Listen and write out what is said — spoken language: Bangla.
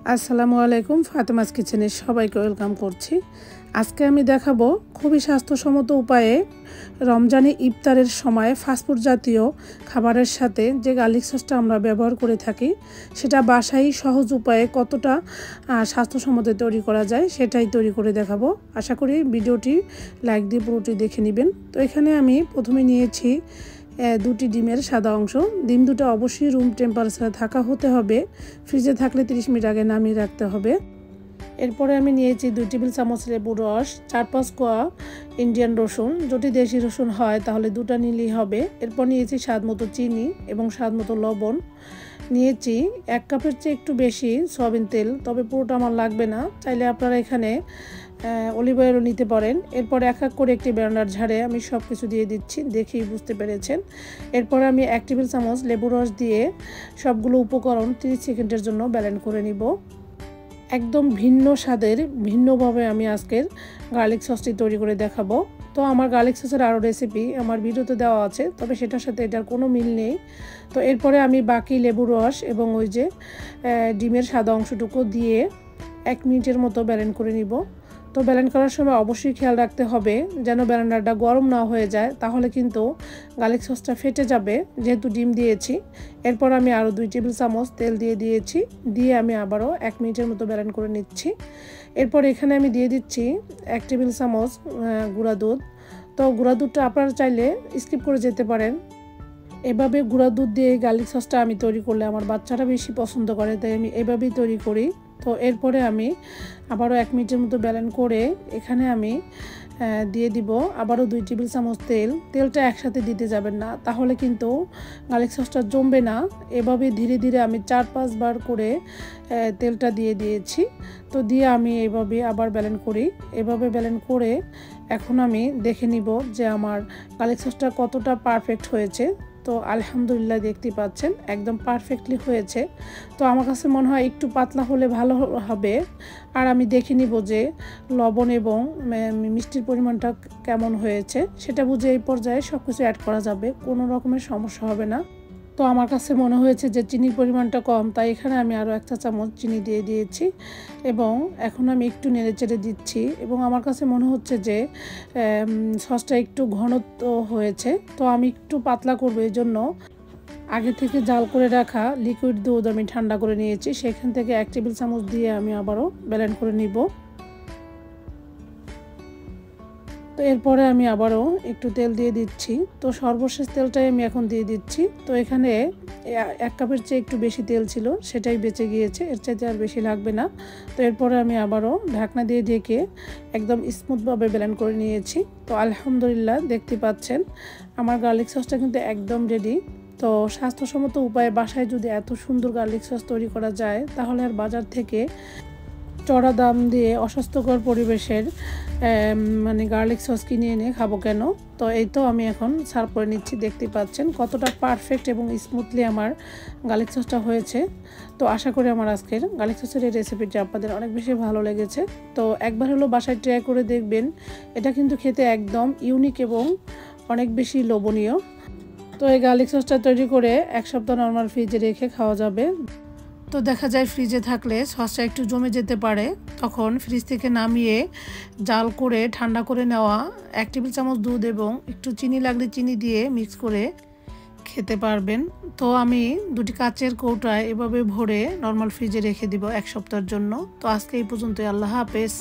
আসসালামু আলাইকুম, ফাতেমাস কিচেনে সবাইকে ওয়েলকাম করছি। আজকে আমি দেখাবো খুবই স্বাস্থ্যসম্মত উপায়ে রমজানে ইফতারের সময় ফাস্টফুড জাতীয় খাবারের সাথে যে গার্লিক সসটা আমরা ব্যবহার করে থাকি সেটা বাসায় সহজ উপায়ে কতটা স্বাস্থ্যসম্মত তৈরি করা যায় সেটাই তৈরি করে দেখাবো। আশা করি ভিডিওটি লাইক দিয়ে পুরোটি দেখে নেবেন। তো এখানে আমি প্রথমে নিয়েছি দুটি ডিমের সাদা অংশ। ডিম দুটো অবশ্যই রুম টেম্পারেচারে থাকা হতে হবে, ফ্রিজে থাকলে 30 মিনিট আগে নামিয়ে রাখতে হবে। এরপরে আমি নিয়েছি 2 টেবিল চামচ লেবুর রস, 4-5 কোয়া ইন্ডিয়ান রসুন, যদি দেশি রসুন হয় তাহলে 2টা নিলেই হবে। এরপর নিয়েছি স্বাদ মতো চিনি এবং স্বাদ মতো লবণ। নিয়েছি 1 কাপের চেয়ে একটু বেশি সয়াবিন তেল, তবে পুরোটা আমার লাগবে না, চাইলে আপনারা এখানে অলিভ অয়েলও নিতে পারেন। এরপর এক এক করে একটি ব্লেন্ডার ঝাড়ে আমি সব কিছু দিয়ে দিচ্ছি, দেখেই বুঝতে পেরেছেন। এরপর আমি 1 টেবিল চামচ লেবুর রস দিয়ে সবগুলো উপকরণ 30 সেকেন্ডের জন্য ব্লেন্ড করে নিব। একদম ভিন্ন স্বাদের ভিন্নভাবে আমি আজকের গার্লিক সসটি তৈরি করে দেখাবো। তো আমার গার্লিক সসের আরও রেসিপি আমার ভিডিওতে দেওয়া আছে, তবে সেটার সাথে এটার কোনো মিল নেই। তো এরপরে আমি বাকি লেবুর রস এবং ওই যে ডিমের সাদা অংশটুকু দিয়ে 1 মিনিটের মতো ব্লেন্ড করে নিব। তো ব্লেন্ড করার সময় অবশ্যই খেয়াল রাখতে হবে যেন ব্লেন্ডারটা গরম না হয়ে যায়, তাহলে কিন্তু গার্লিক সসটা ফেটে যাবে, যেহেতু ডিম দিয়েছি। এরপর আমি আরও 2 টেবিল চামচ তেল দিয়ে আমি আবারও 1 মিনিটের মতো ব্লেন্ড করে নিচ্ছি। এরপর এখানে আমি দিয়ে দিচ্ছি 1 টেবিল চামচ গুঁড়া দুধ। তো গুঁড়া দুধটা আপনারা চাইলে স্কিপ করে যেতে পারেন। এভাবে গুঁড়া দুধ দিয়ে গার্লিক সসটা আমি তৈরি করলে আমার বাচ্চারা বেশি পছন্দ করে, তাই আমি এভাবেই তৈরি করি। তো এরপরে আমি আবারও 1 মিনিটের মতো ব্লেন্ড করে এখানে আমি দিয়ে দিব আবারও 2 টেবিল চামচ তেলটা একসাথে দিতে যাবেন না, তাহলে কিন্তু গার্লিক সসটা জমবে না। এভাবে ধীরে ধীরে আমি 4-5 বার করে তেলটা দিয়ে দিয়েছি। তো দিয়ে আমি এভাবে আবার ব্লেন্ড করি। এভাবে ব্লেন্ড করে এখন আমি দেখে নিব যে আমার গার্লিক সসটা কতটা পারফেক্ট হয়েছে। তো আলহামদুলিল্লাহ দেখতে পাচ্ছেন একদম পারফেক্টলি হয়েছে। তো আমার কাছে মনে হয় একটু পাতলা হলে ভালো হবে। আর আমি দেখে নিব যে লবণ এবং মিষ্টির পরিমাণটা কেমন হয়েছে, সেটা বুঝে এই পর্যায়ে সব কিছু অ্যাড করা যাবে, কোনো রকমের সমস্যা হবে না। তো আমার কাছে মনে হয়েছে যে চিনির পরিমাণটা কম, তাই এখানে আমি আরও 1 চা চামচ চিনি দিয়ে দিয়েছি এবং এখন আমি একটু নেড়েচেড়ে দিচ্ছি। এবং আমার কাছে মনে হচ্ছে যে সসটা একটু ঘনত্ব হয়েছে, তো আমি একটু পাতলা করবো। এই জন্য আগে থেকে জাল করে রাখা লিকুইড দুধ আমি ঠান্ডা করে নিয়েছি, সেখান থেকে 1 টেবিল চামচ দিয়ে আমি আবারও ব্লেন্ড করে নিব। তো এরপরে আমি আবারও একটু তেল দিয়ে দিচ্ছি। তো সর্বশেষ তেলটাই আমি এখন দিয়ে দিচ্ছি। তো এখানে 1 কাপের চেয়ে একটু বেশি তেল ছিল, সেটাই বেঁচে গিয়েছে, এর চাইতে আর বেশি লাগবে না। তো এরপরে আমি আবারও ঢাকনা দিয়ে ঢেকে একদম স্মুথভাবে ব্লেন্ড করে নিয়েছি। তো আলহামদুলিল্লাহ দেখতে পাচ্ছেন আমার গার্লিক সসটা কিন্তু একদম রেডি। তো স্বাস্থ্যসম্মত উপায়ে বাসায় যদি এত সুন্দর গার্লিক সস তৈরি করা যায়, তাহলে আর বাজার থেকে চড়া দাম দিয়ে অস্বাস্থ্যকর পরিবেশের গার্লিক সস কিনে এনে খাবো কেন। তো এই তো আমি এখন সার্ভ করে নিচ্ছি, দেখতে পাচ্ছেন কতটা পারফেক্ট এবং স্মুথলি আমার গার্লিক সসটা হয়েছে। তো আশা করি আমার আজকের গার্লিক সসের এই রেসিপিটি আপনাদের অনেক বেশি ভালো লেগেছে। তো একবার হলো বাসায় ট্রাই করে দেখবেন, এটা কিন্তু খেতে একদম ইউনিক এবং অনেক বেশি লোভনীয়। তো এই গার্লিক সসটা তৈরি করে 1 সপ্তাহ নর্মাল ফ্রিজে রেখে খাওয়া যাবে। তো দেখা যায় ফ্রিজে থাকলে সসটা একটু জমে যেতে পারে, তখন ফ্রিজ থেকে নামিয়ে জাল করে ঠান্ডা করে নেওয়া 1 টেবিল চামচ দুধ এবং একটু চিনি লাগলে চিনি দিয়ে মিক্স করে খেতে পারবেন। তো আমি 2টি কাচের কৌটায় এভাবে ভরে নর্মাল ফ্রিজে রেখে দিব 1 সপ্তাহের জন্য। তো আজকে এই পর্যন্তই, আল্লাহ হাফেজ।